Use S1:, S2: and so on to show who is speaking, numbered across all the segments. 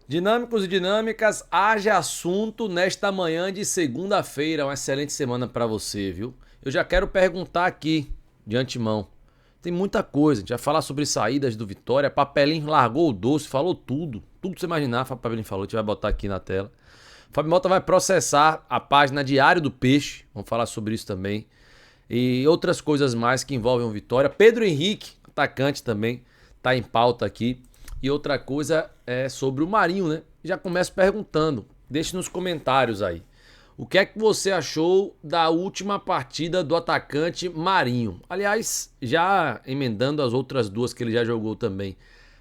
S1: Dinâmicos e dinâmicas, haja assunto nesta manhã de segunda-feira. Uma excelente semana para você, viu? Eu já quero perguntar aqui, de antemão. Tem muita coisa, a gente vai falar sobre saídas do Vitória. Papelinho largou o doce, falou tudo. Tudo que você imaginar, Papelinho falou, a gente vai botar aqui na tela. Fábio Mota vai processar a página Diário do Peixe, vamos falar sobre isso também. E outras coisas mais que envolvem o Vitória. Pedro Henrique, atacante também, tá em pauta aqui. E outra coisa é sobre o Marinho, né? Já começo perguntando, deixe nos comentários aí. O que é que você achou da última partida do atacante Marinho? Aliás, já emendando as outras duas que ele já jogou também.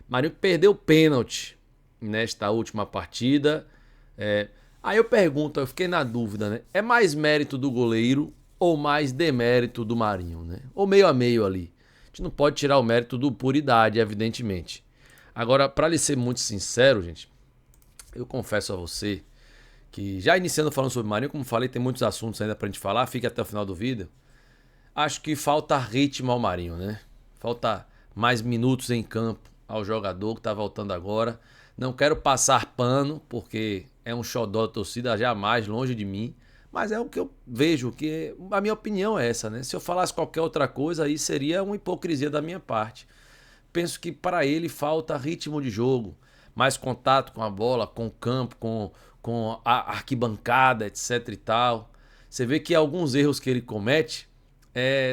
S1: Marinho perdeu pênalti nesta última partida. Aí eu pergunto, eu fiquei na dúvida, né? É mais mérito do goleiro ou mais demérito do Marinho, né? Ou meio a meio ali. A gente não pode tirar o mérito do Puridade, evidentemente. Agora, para lhe ser muito sincero, gente, eu confesso a você que, já iniciando falando sobre o Marinho, como falei, tem muitos assuntos ainda pra gente falar, fique até o final do vídeo. Acho que falta ritmo ao Marinho, né? Falta mais minutos em campo ao jogador que tá voltando agora. Não quero passar pano, porque é um xodó da torcida, jamais, longe de mim. Mas é o que eu vejo, que a minha opinião é essa, né? Se eu falasse qualquer outra coisa, aí seria uma hipocrisia da minha parte. Penso que para ele falta ritmo de jogo, mais contato com a bola, com o campo, com a arquibancada, etc e tal. Você vê que alguns erros que ele comete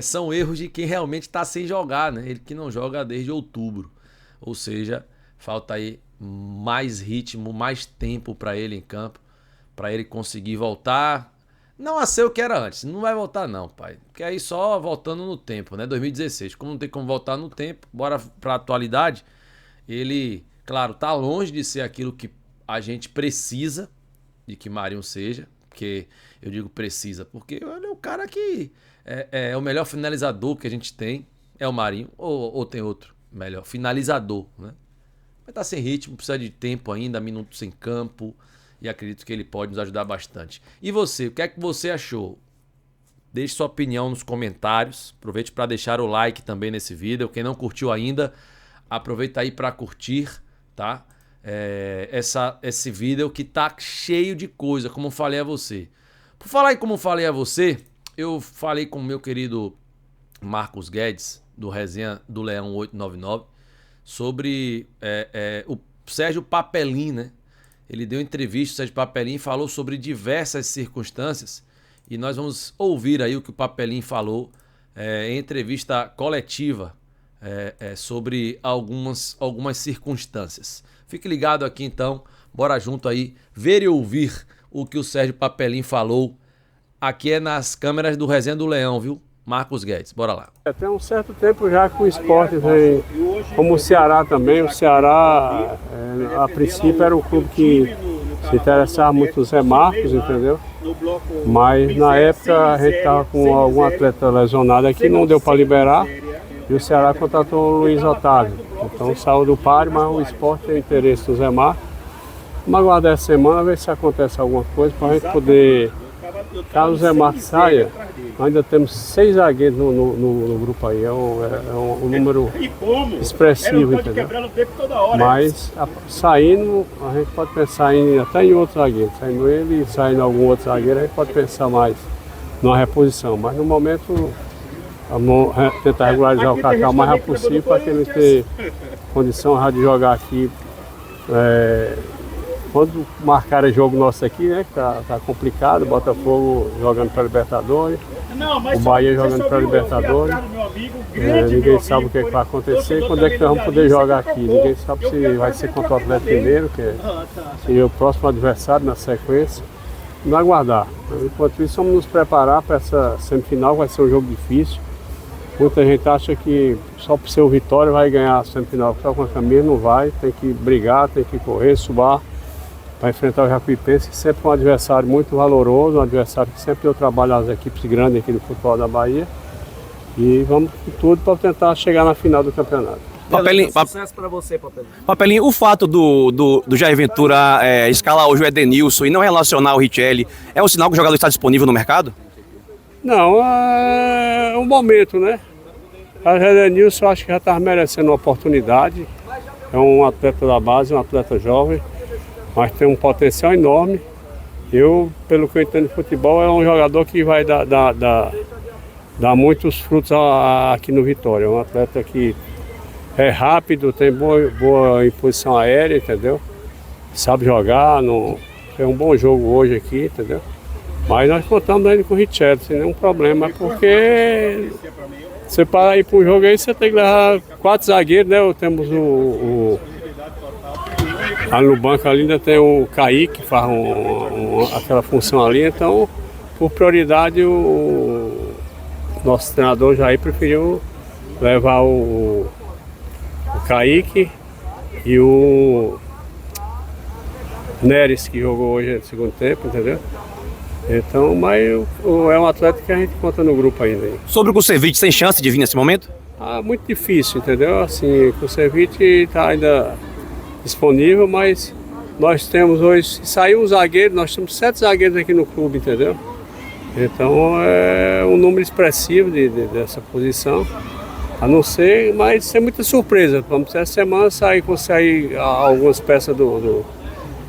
S1: são erros de quem realmente está sem jogar, né? Ele que não joga desde outubro. Ou seja, falta aí mais ritmo, mais tempo para ele em campo, para ele conseguir voltar. Não a ser o que era antes, não vai voltar não, pai. Porque aí só voltando no tempo, né? 2016, como não tem como voltar no tempo, bora pra atualidade. Ele, claro, tá longe de ser aquilo que a gente precisa de que Marinho seja. Porque eu digo precisa, porque ele é o cara que é o melhor finalizador que a gente tem, é o Marinho, ou tem outro melhor finalizador, né? Mas tá sem ritmo, precisa de tempo ainda, minutos em campo. E acredito que ele pode nos ajudar bastante. E você, o que é que você achou? Deixe sua opinião nos comentários. Aproveite para deixar o like também nesse vídeo. Quem não curtiu ainda, aproveita aí para curtir, tá? Esse vídeo que tá cheio de coisa, como eu falei a você. Por falar em como falei a você, eu falei com o meu querido Marcos Guedes, do Resenha do Leão 899, sobre o Sérgio Papelim, né? Ele deu entrevista, o Sérgio Papelim falou sobre diversas circunstâncias e nós vamos ouvir aí o que o Papelim falou em entrevista coletiva sobre algumas circunstâncias. Fique ligado aqui então, bora junto aí ver e ouvir o que o Sérgio Papelim falou. Aqui é nas câmeras do Resenha do Leão, viu? Marcos Guedes, bora lá.
S2: Tem um certo tempo já que o esporte vem, como o Ceará também. O Ceará, a princípio, era um clube que se interessava muito no Zé Marcos, entendeu? Mas na época a gente estava com algum atleta lesionado aqui, não deu para liberar. E o Ceará contratou o Luiz Otávio. Então saiu do páreo, mas o esporte tem interesse no Zé Marcos. Vamos aguardar essa semana, ver se acontece alguma coisa para a gente poder... Caso o Zé Marcos saia, ainda temos 6 zagueiros no grupo aí. É um número expressivo, entendeu? Mas saindo, a gente pode pensar até em outro zagueiro. Saindo ele e saindo algum outro zagueiro, a gente pode pensar mais numa reposição. Mas no momento, vamos tentar regularizar o Cacau o mais rápido possível para que ele tenha condição de jogar aqui. Quando marcaram jogo nosso aqui, né, que tá complicado, o Botafogo jogando para Libertadores, o Bahia jogando para Libertadores, ninguém sabe o que vai acontecer, quando é que nós vamos poder jogar aqui, ninguém sabe se vai ser contra o Atlético Mineiro, que seria o próximo adversário na sequência, vamos aguardar. Enquanto isso, vamos nos preparar para essa semifinal, vai ser um jogo difícil. Muita gente acha que só por ser o Vitória vai ganhar a semifinal, só com a camisa não vai, tem que brigar, tem que correr, subar. Para enfrentar o Jacuipense, que sempre é um adversário muito valoroso, um adversário que sempre deu trabalho às equipes grandes aqui no futebol da Bahia. E vamos com tudo para tentar chegar na final do campeonato.
S3: Papelinho, sucesso para você, Papelinho. Papelinho, o fato do Jair Ventura escalar hoje o Edenilson e não relacionar o Richelli é um sinal que o jogador está disponível no mercado?
S2: Não, é um momento, né? O Edenilson acho que já está merecendo uma oportunidade. É um atleta da base, um atleta jovem. mas tem um potencial enorme. Pelo que eu entendo de futebol, é um jogador que vai dar muitos frutos aqui no Vitória. É um atleta que é rápido, tem boa imposição aérea, entendeu? Sabe jogar, tem um bom jogo hoje aqui, entendeu? Mas nós contamos ainda com o Richard, sem nenhum problema, porque você para ir para um jogo aí, você tem que levar 4 zagueiros, né? Temos ali no banco ali ainda tem o Kaique, que faz aquela função ali, então, por prioridade, o nosso treinador Jair preferiu levar o Kaique e o Neres, que jogou hoje no segundo tempo, entendeu? Então, mas é um atleta que a gente conta no grupo ainda.
S3: Sobre o Kusevich, tem chance de vir nesse momento?
S2: Muito difícil, entendeu? Assim, o Kusevich está ainda disponível, mas nós temos hoje, se sair um zagueiro, nós temos 7 zagueiros aqui no clube, entendeu? Então é um número expressivo dessa posição, a não ser, mas é muita surpresa. Vamos essa semana sair algumas peças do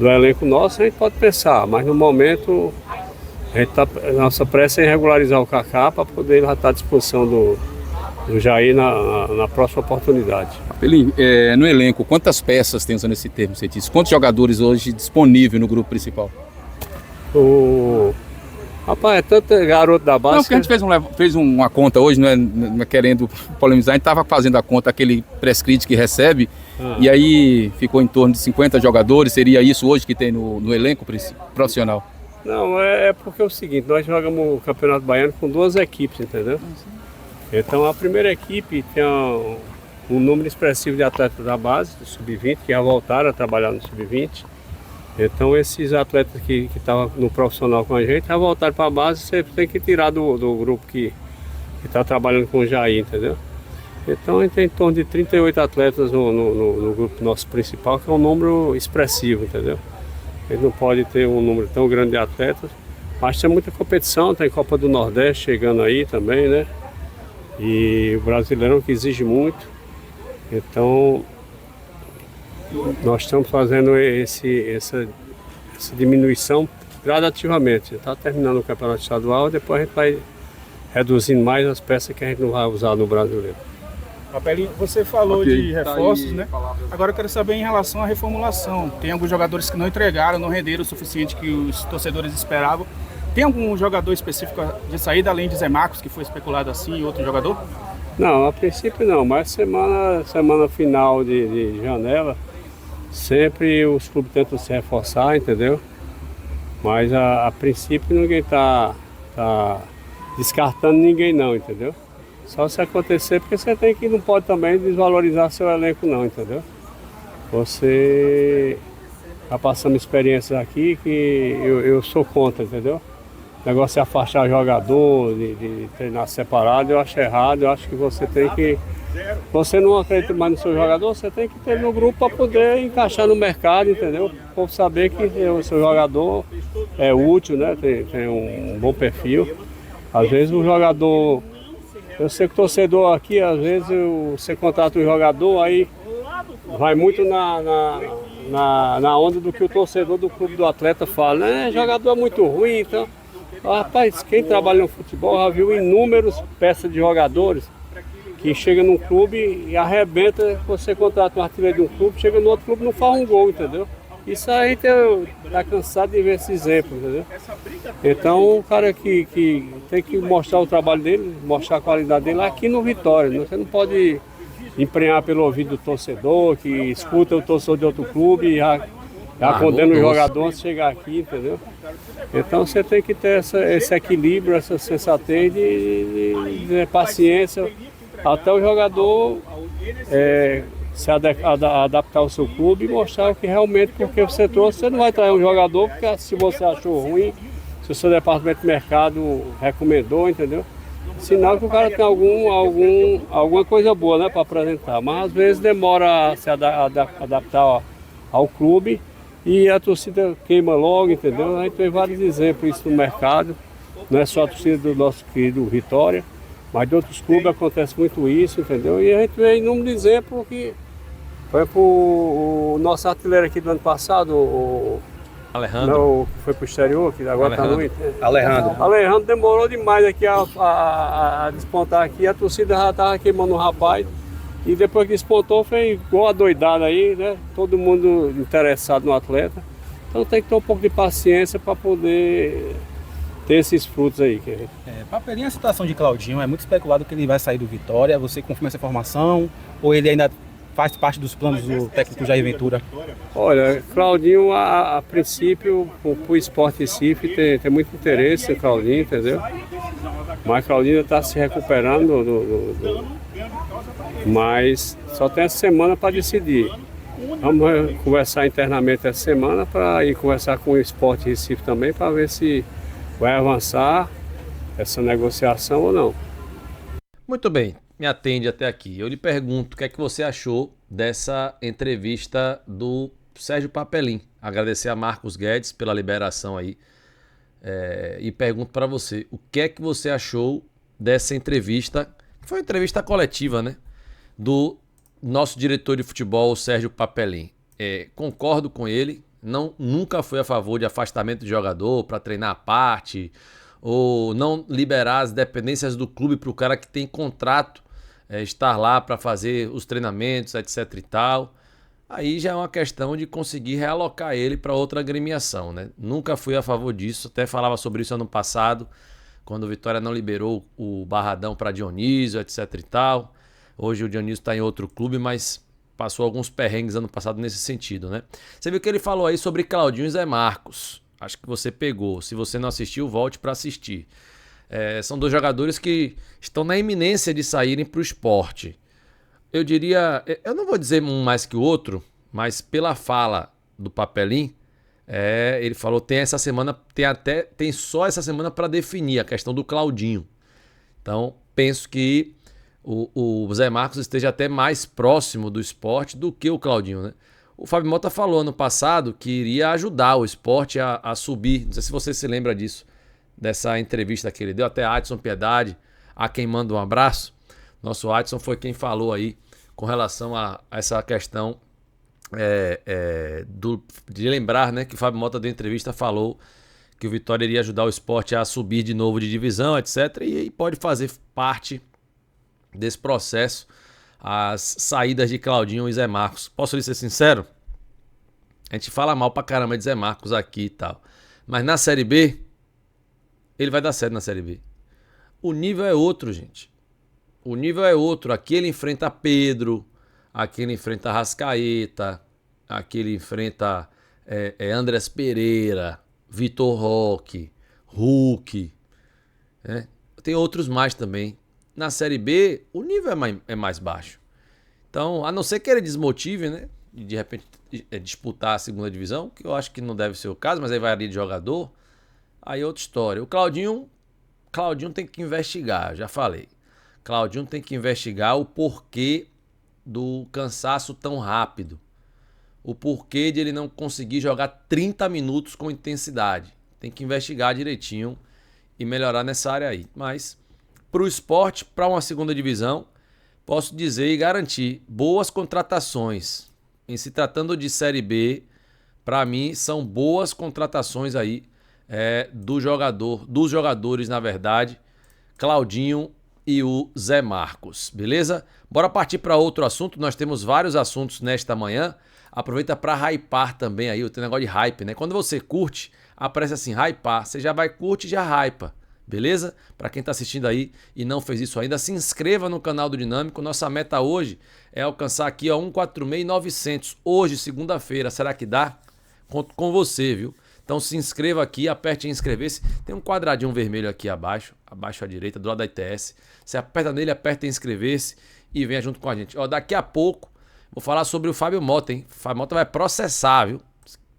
S2: elenco nosso, a gente pode pensar, mas no momento nossa pressa é regularizar o Kaká para poder ele estar à disposição do Jair na próxima oportunidade.
S4: Papelinho, no elenco, quantas peças tem, usando esse termo, você disse? Quantos jogadores hoje disponíveis no grupo principal?
S2: Rapaz, é tanto garoto da base.
S4: Não, porque a gente fez uma conta hoje, não é querendo polemizar, a gente estava fazendo a conta, aquele press-crit que recebe, e aí ficou em torno de 50 jogadores, seria isso hoje que tem no elenco profissional?
S2: Não, é porque é o seguinte, nós jogamos o Campeonato Baiano com 2 equipes, entendeu? Então a primeira equipe tem um número expressivo de atletas da base, do Sub-20, que já voltaram a trabalhar no Sub-20. Então esses atletas que estavam no profissional com a gente, já voltaram para a base, você tem que tirar do grupo que está trabalhando com o Jair, entendeu? Então a gente tem em torno de 38 atletas no grupo nosso principal, que é um número expressivo, entendeu? A gente não pode ter um número tão grande de atletas, mas tem muita competição, tem Copa do Nordeste chegando aí também, né? E o Brasileirão que exige muito. Então nós estamos fazendo essa diminuição gradativamente. Está terminando o campeonato estadual, depois a gente vai reduzindo mais as peças que a gente não vai usar no Brasileiro.
S5: Papelinho, você falou de reforços, né? Agora eu quero saber em relação à reformulação. Tem alguns jogadores que não entregaram, não renderam o suficiente que os torcedores esperavam. Tem algum jogador específico de saída, além de Zé Marcos, que foi especulado assim, e outro jogador?
S2: Não, a princípio não, mas semana final de janela, sempre os clubes tentam se reforçar, entendeu? Mas a princípio ninguém tá descartando ninguém não, entendeu? Só se acontecer, porque você não pode também desvalorizar seu elenco não, entendeu? Você está passando experiências aqui que eu sou contra, entendeu? O negócio de afastar jogador, de treinar separado, eu acho errado, eu acho que você não acredita mais no seu jogador, você tem que ter no grupo para poder encaixar no mercado, entendeu? O povo saber que o seu jogador é útil, né? Tem um bom perfil. Às vezes o jogador, eu sei que o torcedor aqui, às vezes você contrata um jogador, aí vai muito na onda do que o torcedor do clube do atleta fala, né? Jogador é muito ruim, então. Rapaz, quem trabalha no futebol já viu inúmeras peças de jogadores que chega num clube e arrebenta, você contrata um artilheiro de um clube, chega no outro clube e não faz um gol, entendeu? Isso aí tá cansado de ver esse exemplo, entendeu? Então o cara que tem que mostrar o trabalho dele, mostrar a qualidade dele aqui no Vitória. Você não pode emprenhar pelo ouvido do torcedor, que escuta o torcedor de outro clube e já condena o jogador antes de chegar aqui, entendeu? Então você tem que ter esse equilíbrio, essa sensatez de paciência até o jogador se adaptar ao seu clube e mostrar o que realmente, porque você trouxe, você não vai trazer um jogador porque se você achou ruim, se o seu departamento de mercado recomendou, entendeu? Sinal que o cara tem alguma coisa boa, né, para apresentar, mas às vezes demora a se adaptar ao clube e a torcida queima logo, entendeu? A gente tem vários exemplos isso no mercado, não é só a torcida do nosso querido Vitória, mas de outros clubes acontece muito isso, entendeu? E a gente vê inúmeros exemplos que Foi o nosso artilheiro aqui do ano passado,
S1: Alejandro.
S2: não, que foi pro exterior, que agora está no Inter.
S3: Alejandro.
S2: Alejandro demorou demais aqui a despontar aqui, a torcida já estava queimando o rapaz. E depois que despontou, foi igual a doidada aí, né? Todo mundo interessado no atleta. Então tem que ter um pouco de paciência para poder ter esses frutos aí.
S6: Papelinho, a situação de Claudinho, é muito especulado que ele vai sair do Vitória. Você confirma essa informação? Ou ele ainda faz parte dos planos do técnico Jair Ventura?
S2: Olha, Claudinho, a princípio, para o Sport Recife, tem muito interesse em Claudinho, entendeu? Mas Claudinho está se recuperando, mas só tem essa semana para decidir. Vamos conversar internamente essa semana para ir conversar com o Sport Recife também para ver se vai avançar essa negociação ou não.
S1: Muito bem, me atende até aqui. Eu lhe pergunto o que é que você achou dessa entrevista do Sérgio Papelim. Agradecer a Marcos Guedes pela liberação aí. E pergunto para você, o que é que você achou dessa entrevista? Foi uma entrevista coletiva, né? Do nosso diretor de futebol, Sérgio Papelim. Concordo com ele, nunca fui a favor de afastamento de jogador para treinar à parte, ou não liberar as dependências do clube para o cara que tem contrato estar lá para fazer os treinamentos, etc e tal. Aí já é uma questão de conseguir realocar ele para outra agremiação, né? Nunca fui a favor disso, até falava sobre isso ano passado, quando o Vitória não liberou o Barradão para Dionísio, etc e tal. Hoje o Dionísio está em outro clube, mas passou alguns perrengues ano passado nesse sentido, né? Você viu que ele falou aí sobre Claudinho e Zé Marcos. Acho que você pegou. Se você não assistiu, volte para assistir. São dois jogadores que estão na iminência de saírem para o esporte. Eu diria, eu não vou dizer um mais que o outro, mas pela fala do Papelim, ele falou tem essa semana, tem só essa semana para definir a questão do Claudinho. Então penso que o Zé Marcos esteja até mais próximo do esporte do que o Claudinho, né? O Fábio Mota falou ano passado que iria ajudar o esporte a subir. Não sei se você se lembra disso, dessa entrevista que ele deu, até a Adson Piedade, a quem manda um abraço. Nosso Adson foi quem falou aí com relação a essa questão de lembrar, né, que o Fábio Mota, da entrevista, falou que o Vitória iria ajudar o esporte a subir de novo de divisão, etc. E pode fazer parte desse processo as saídas de Claudinho e Zé Marcos. Posso lhe ser sincero? A gente fala mal pra caramba de Zé Marcos aqui e tal. Mas na Série B, ele vai dar certo na Série B. O nível é outro, gente. O nível é outro. Aqui ele enfrenta Pedro, aqui ele enfrenta Rascaeta, aqui ele enfrenta Andrés Pereira, Vitor Roque, Hulk. Né? Tem outros mais também. Na Série B, o nível é mais baixo. Então, a não ser que ele desmotive, né? De repente disputar a segunda divisão, que eu acho que não deve ser o caso, mas aí varia de jogador. Aí é outra história. O Claudinho tem que investigar, já falei. Claudinho tem que investigar o porquê do cansaço tão rápido. O porquê de ele não conseguir jogar 30 minutos com intensidade. Tem que investigar direitinho e melhorar nessa área aí. Mas para o esporte, para uma segunda divisão, posso dizer e garantir boas contratações. Em se tratando de Série B, para mim são boas contratações aí dos jogadores, na verdade, Claudinho e o Zé Marcos, beleza? Bora partir para outro assunto. Nós temos vários assuntos nesta manhã. Aproveita para hypar também aí, tem negócio de hype, né? Quando você curte, aparece assim, hypar. Você já vai curte e já hypa. Beleza? Para quem está assistindo aí e não fez isso ainda, se inscreva no canal do Dinâmico. Nossa meta hoje é alcançar aqui 146.900. Hoje, segunda-feira, será que dá? Conto com você, viu? Então se inscreva aqui, aperte em inscrever-se. Tem um quadradinho vermelho aqui abaixo à direita, do lado da ITS. Você aperta nele, aperta em inscrever-se e venha junto com a gente. Daqui a pouco vou falar sobre o Fábio Mota, hein? O Fábio Mota vai processar, viu?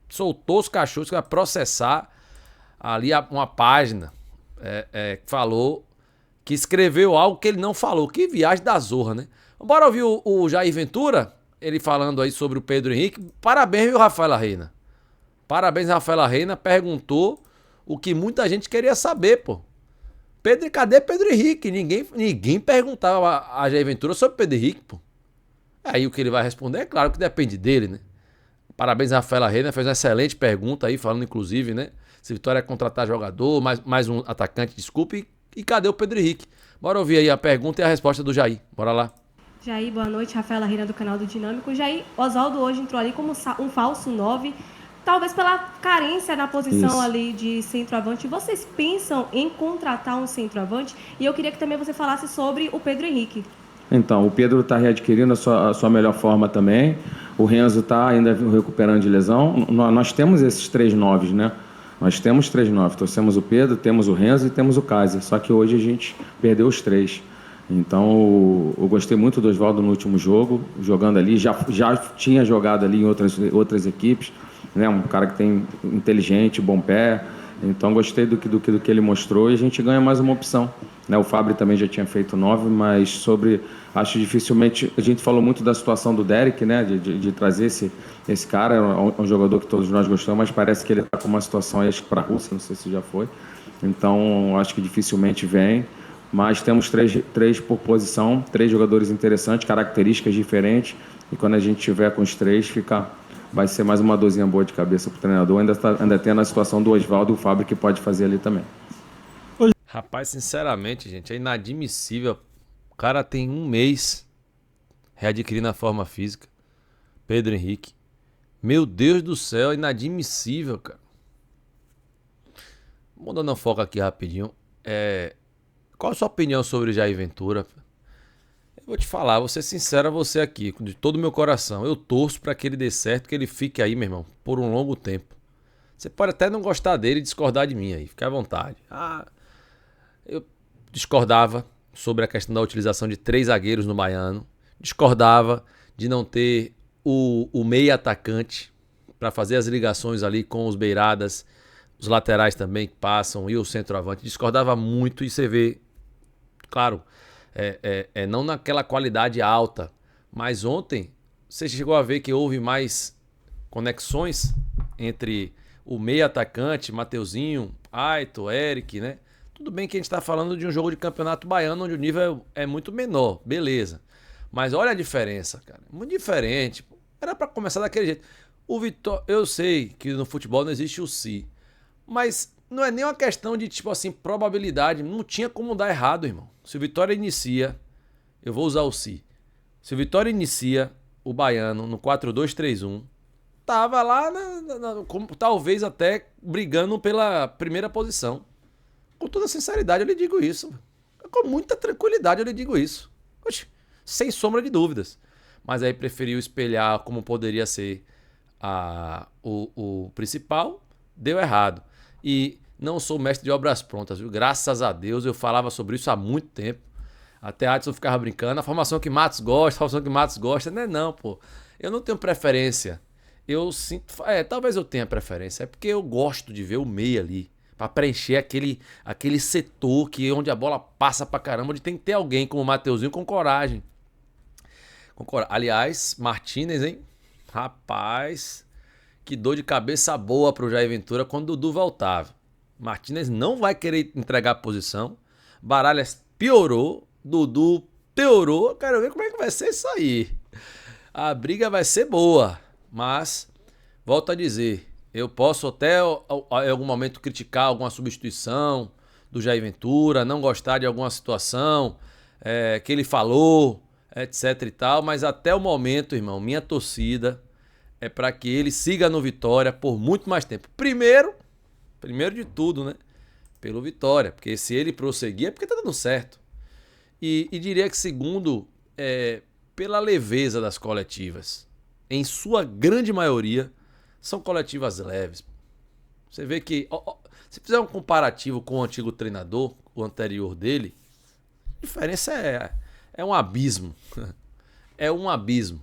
S1: Soltou os cachorros que vai processar ali uma página. Falou que escreveu algo que ele não falou. Que viagem da zorra, né? Bora ouvir o Jair Ventura, ele falando aí sobre o Pedro Henrique. Parabéns, viu, Rafaela Reina? Parabéns, Rafaela Reina. Perguntou o que muita gente queria saber, pô. Cadê Pedro Henrique? Ninguém perguntava a Jair Ventura sobre Pedro Henrique, pô. Aí o que ele vai responder é claro que depende dele, né? Parabéns, Rafaela Reina, fez uma excelente pergunta aí, falando inclusive, né? Se Vitória contratar jogador, mais um atacante, desculpe. E cadê o Pedro Henrique? Bora ouvir aí a pergunta e a resposta do Jair. Bora lá.
S7: Jair, boa noite. Rafaela Reina do canal do Dinâmico. Jair, Oswaldo hoje entrou ali como um falso 9, talvez pela carência na posição ali de centroavante. Vocês pensam em contratar um centroavante? E eu queria que também você falasse sobre o Pedro Henrique.
S8: Então, o Pedro está readquirindo a sua melhor forma também. O Renzo está ainda recuperando de lesão. Nós temos esses 3 noves, né? Nós temos 3 novos. Nós temos o Pedro, temos o Renzo e temos o Kaiser. Só que hoje a gente perdeu os 3. Então, eu gostei muito do Oswaldo no último jogo, jogando ali. Já tinha jogado ali em outras equipes, né? Um cara que tem inteligente, bom pé. Então, gostei do que ele mostrou e a gente ganha mais uma opção, né? O Fábio também já tinha feito 9, mas acho dificilmente... A gente falou muito da situação do Derek, né? De trazer esse cara, é um jogador que todos nós gostamos, mas parece que ele está com uma situação aí, acho que para a Rússia, não sei se já foi. Então, acho que dificilmente vem. Mas temos 3 por posição, 3 jogadores interessantes, características diferentes. E quando a gente tiver com os 3, vai ser mais uma dorzinha boa de cabeça para o treinador. Ainda tem a situação do Oswaldo e o Fábio que pode fazer ali também.
S1: Rapaz, sinceramente, gente, é inadmissível. O cara tem 1 mês readquirindo a forma física. Pedro Henrique. Meu Deus do céu, é inadmissível, cara. Vamos dando um foco aqui rapidinho. Qual a sua opinião sobre o Jair Ventura? Eu vou te falar, vou ser sincero a você aqui, de todo o meu coração. Eu torço para que ele dê certo, que ele fique aí, meu irmão, por um longo tempo. Você pode até não gostar dele e discordar de mim aí, fique à vontade. Eu discordava sobre a questão da utilização de 3 zagueiros no Baiano. Discordava de não ter o meia atacante para fazer as ligações ali com os beiradas, os laterais também que passam e o centroavante. Discordava muito e você vê, claro, não naquela qualidade alta, mas ontem você chegou a ver que houve mais conexões entre o meia atacante, Mateuzinho, Aito, Eric, né? Tudo bem que a gente está falando de um jogo de campeonato baiano onde o nível é muito menor, beleza. Mas olha a diferença, cara. Muito diferente. Era para começar daquele jeito. Eu sei que no futebol não existe o si, mas não é nem uma questão de, tipo assim, probabilidade. Não tinha como dar errado, irmão. Se o Vitória inicia, eu vou usar o si. Se o Vitória inicia o Baiano no 4-2-3-1, tava lá, talvez até brigando pela primeira posição. Com toda sinceridade eu lhe digo isso. Com muita tranquilidade eu lhe digo isso. Oxi, sem sombra de dúvidas. Mas aí preferiu espelhar como poderia ser o principal. Deu errado. E não sou mestre de obras prontas, viu? Graças a Deus, eu falava sobre isso há muito tempo. Até Adson ficava brincando. A formação que Matos gosta, não, pô. Eu não tenho preferência. Eu sinto... talvez eu tenha preferência. É porque eu gosto de ver o meio ali. Pra preencher aquele setor onde a bola passa pra caramba. Onde tem que ter alguém como o Mateuzinho com coragem. Aliás, Martínez, hein? Rapaz... Que dor de cabeça boa pro Jair Ventura quando o Dudu voltava. Martínez não vai querer entregar a posição. Baralhas piorou. Dudu piorou. Quero ver como é que vai ser isso aí. A briga vai ser boa. Mas, volto a dizer, eu posso até em algum momento criticar alguma substituição do Jair Ventura, não gostar de alguma situação que ele falou, etc e tal. Mas até o momento, irmão, minha torcida... é para que ele siga no Vitória por muito mais tempo. Primeiro de tudo, né? Pelo Vitória. Porque se ele prosseguir é porque tá dando certo. E diria que segundo, pela leveza das coletivas. Em sua grande maioria, são coletivas leves. Você vê que, se fizer um comparativo com o antigo treinador, o anterior dele, a diferença é um abismo. É um abismo.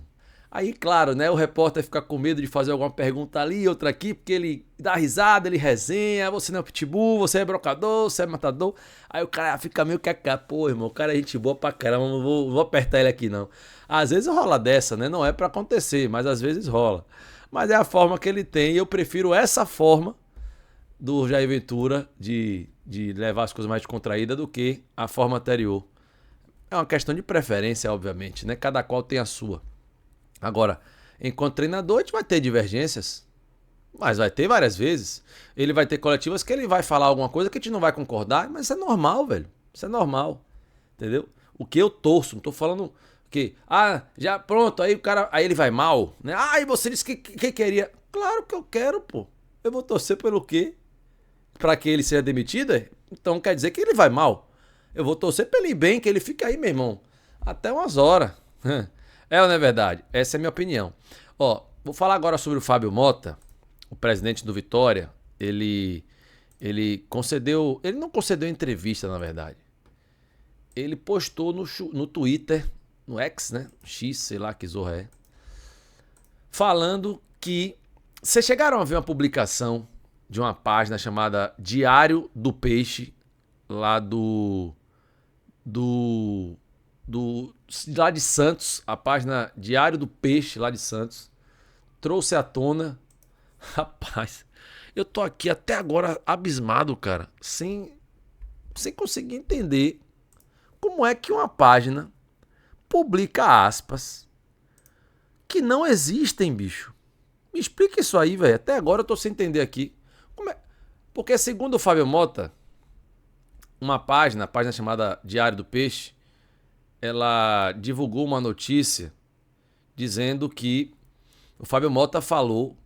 S1: Aí, claro, né, o repórter fica com medo de fazer alguma pergunta ali, outra aqui, porque ele dá risada, ele resenha, você não é pitbull, você é brocador, você é matador. Aí o cara fica meio que, pô, irmão, o cara é gente boa pra caramba, não vou apertar ele aqui não. Às vezes rola dessa, né, não é pra acontecer, mas às vezes rola. Mas é a forma que ele tem e eu prefiro essa forma do Jair Ventura de levar as coisas mais descontraídas do que a forma anterior. É uma questão de preferência, obviamente, né, cada qual tem a sua. Agora, enquanto treinador, a gente vai ter divergências, mas vai ter várias vezes. Ele vai ter coletivas que ele vai falar alguma coisa que a gente não vai concordar, mas isso é normal, velho. Isso é normal, entendeu? O que eu torço, não tô falando que, já pronto, aí o cara, aí ele vai mal, né? E você disse que queria. Claro que eu quero, pô. Eu vou torcer pelo quê? Pra que ele seja demitido? Então quer dizer que ele vai mal. Eu vou torcer pra ele ir bem, que ele fique aí, meu irmão, até umas horas. É ou não é verdade? Essa é a minha opinião. Ó, vou falar agora sobre o Fábio Mota, o presidente do Vitória. Ele não concedeu entrevista, na verdade. Ele postou no Twitter, no X, né? X, sei lá que zorra é. Falando que... Vocês chegaram a ver uma publicação de uma página chamada Diário do Peixe, lá lá de Santos, a página Diário do Peixe, lá de Santos, trouxe à tona... Rapaz, eu tô aqui até agora abismado, cara, sem conseguir entender como é que uma página publica aspas que não existem, bicho. Me explica isso aí, velho. Até agora eu tô sem entender aqui. Porque segundo o Fábio Mota, uma página, a página chamada Diário do Peixe, ela divulgou uma notícia dizendo que o Fábio Mota falou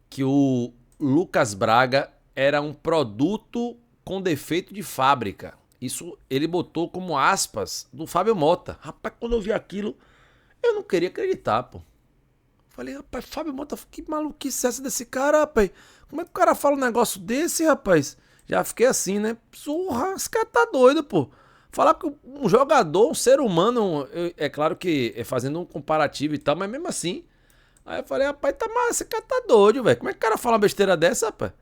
S1: que o Lucas Braga era um produto com defeito de fábrica. Isso ele botou como aspas do Fábio Mota. Rapaz, quando eu vi aquilo, eu não queria acreditar, pô. Falei, rapaz, Fábio Mota, que maluquice é essa desse cara, rapaz? Como é que o cara fala um negócio desse, rapaz? Já fiquei assim, né? Zorra, esse cara tá doido, pô. Falar que um jogador, um ser humano, é claro que é fazendo um comparativo e tal, mas mesmo assim. Aí eu falei, rapaz, esse cara tá doido, velho. Como é que o cara fala uma besteira dessa, rapaz?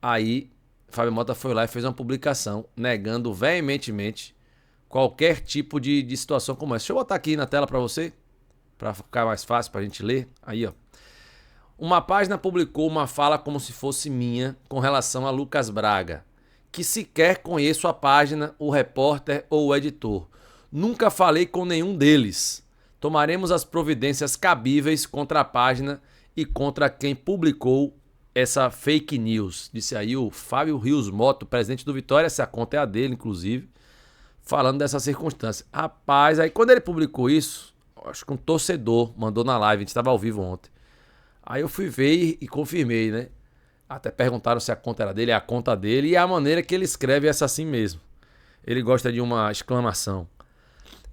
S1: Aí, Fábio Mota foi lá e fez uma publicação negando veementemente qualquer tipo de situação como essa. Deixa eu botar aqui na tela pra você, pra ficar mais fácil pra gente ler. Aí, ó. Uma página publicou uma fala como se fosse minha com relação a Lucas Braga, que sequer conheço a página, o repórter ou o editor. Nunca falei com nenhum deles. Tomaremos as providências cabíveis contra a página e contra quem publicou essa fake news. Disse aí o Fábio Rios Moto, presidente do Vitória, essa conta é a dele, inclusive, falando dessa circunstância. Rapaz, aí quando ele publicou isso, acho que um torcedor mandou na live, a gente estava ao vivo ontem. Aí eu fui ver e confirmei, né? Até perguntaram se a conta era dele, é a conta dele, e a maneira que ele escreve é essa assim mesmo. Ele gosta de uma exclamação.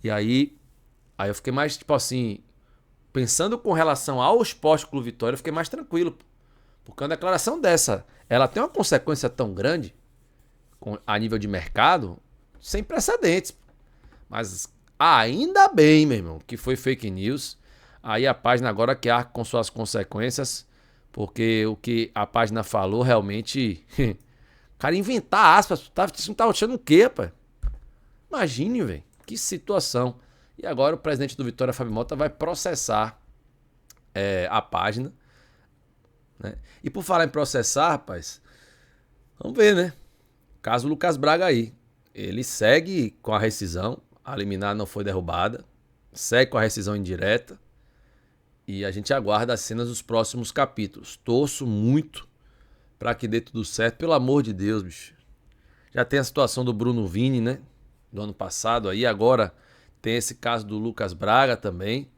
S1: E aí eu fiquei mais, tipo assim, pensando com relação ao Esporte Clube Vitória, eu fiquei mais tranquilo. Porque uma declaração dessa, ela tem uma consequência tão grande, a nível de mercado, sem precedentes. Mas ainda bem, meu irmão, que foi fake news. Aí a página agora que arca com suas consequências, porque o que a página falou realmente... Cara, inventar aspas, você não tá achando o quê, pai? Imagine, velho, que situação. E agora o presidente do Vitória, Fábio Mota, vai processar a página. Né? E por falar em processar, rapaz, vamos ver, né? Caso Lucas Braga aí. Ele segue com a rescisão, a liminar não foi derrubada, segue com a rescisão indireta. E a gente aguarda as cenas dos próximos capítulos. Torço muito para que dê tudo certo. Pelo amor de Deus, bicho. Já tem a situação do Bruno Vini, né? Do ano passado aí. Agora tem esse caso do Lucas Braga também.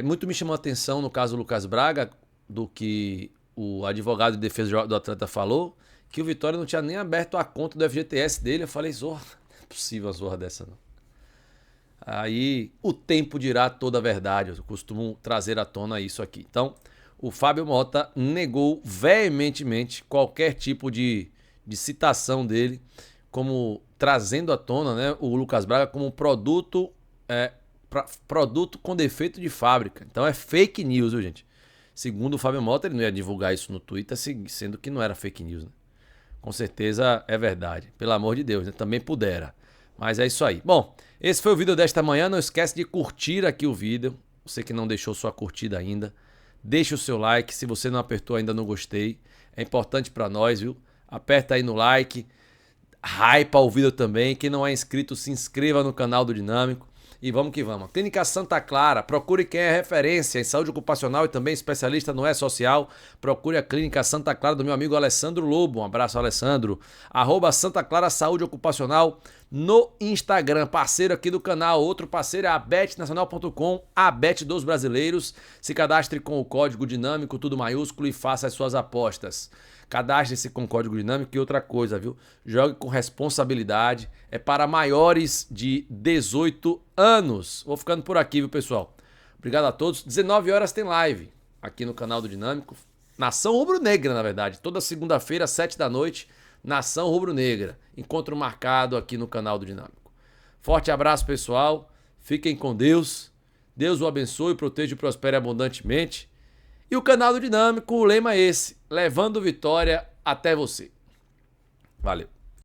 S1: Muito me chamou a atenção no caso do Lucas Braga, do que o advogado de defesa do atleta falou, que o Vitória não tinha nem aberto a conta do FGTS dele. Eu falei, zorra, não é possível uma zorra dessa não. Aí o tempo dirá toda a verdade, eu costumo trazer à tona isso aqui. Então, o Fábio Mota negou veementemente qualquer tipo de citação dele, como trazendo à tona, né, o Lucas Braga como um produto com defeito de fábrica. Então é fake news, viu, gente? Segundo o Fábio Mota, ele não ia divulgar isso no Twitter, sendo que não era fake news, né? Com certeza é verdade. Pelo amor de Deus, né? Também pudera. Mas é isso aí. Bom, esse foi o vídeo desta manhã. Não esquece de curtir aqui o vídeo. Você que não deixou sua curtida ainda, deixa o seu like. Se você não apertou ainda no gostei, é importante para nós, viu? Aperta aí no like. Hypa o vídeo também. Quem não é inscrito, se inscreva no canal do Dinâmico. E vamos que vamos. Clínica Santa Clara, procure quem é referência em saúde ocupacional e também especialista no E-Social. Procure a Clínica Santa Clara do meu amigo Alessandro Lobo. Um abraço, Alessandro. @Santa Clara Saúde Ocupacional no Instagram. Parceiro aqui do canal. Outro parceiro é a betnacional.com, a Bet dos brasileiros. Se cadastre com o código dinâmico, tudo maiúsculo, e faça as suas apostas. Cadastre-se com código dinâmico. E outra coisa, viu? Jogue com responsabilidade. É para maiores de 18 anos. Vou ficando por aqui, viu, pessoal? Obrigado a todos. 19 horas tem live aqui no canal do Dinâmico. Nação Rubro-Negra, na verdade. Toda segunda-feira, 7 da noite, Nação Rubro-Negra. Encontro marcado aqui no canal do Dinâmico. Forte abraço, pessoal. Fiquem com Deus. Deus o abençoe, proteja e prospere abundantemente. E o canal do Dinâmico, o lema é esse: levando vitória até você. Valeu.